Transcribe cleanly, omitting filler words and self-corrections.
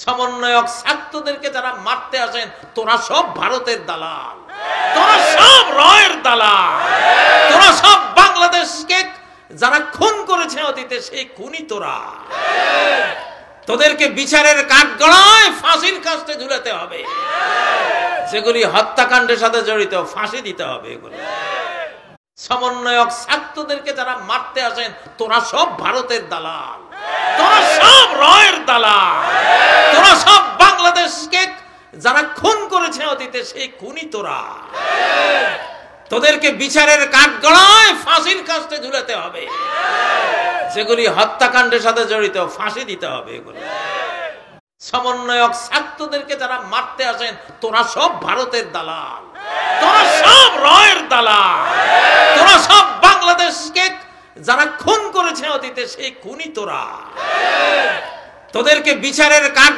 সমন্বয়ক ছাত্রদেরকে যারা মারতে আসেন, তোরা সব ভারতের দালাল, তোরা সব রয়ের দালাল, তোরা সব বাংলাদেশকে যারা খুন করেছে অতীতে সেই খুনি তোরা। তোদেরকে বিচারের কাঠগড়ায় ফাঁসির কাস্টে ঝুলাতে হবে। যেগুলি হত্যাকাণ্ডের সাথে জড়িত ফাঁসি দিতে হবে এগুলো। সমন্বয়ক ছাত্রদেরকে যারা মারতে আসেন, তোরা সব ভারতের দালাল, তোরা সব রয়ের দালাল, তোরা সব বাংলাদেশকে যারা খুন করেছে অতীতে সেই খুনি তোরা। তোদেরকে বিচারের কাঠগড়ায় ফাঁসির কাস্টে ঝুলাতে হবে। যেগুলি হত্যাকাণ্ডের সাথে জড়িত ফাঁসি দিতে হবে এগুলো। সমন্বয়ক ছাত্রদেরকে যারা মারতে আসেন, তোরা সব ভারতের দালাল, তোরা সব রয়ের দালাল, তোরা সব বাংলাদেশকে যারা খুন করেছে অতীতে সেই খুনি তোরা। তোদেরকে বিচারের কাঠ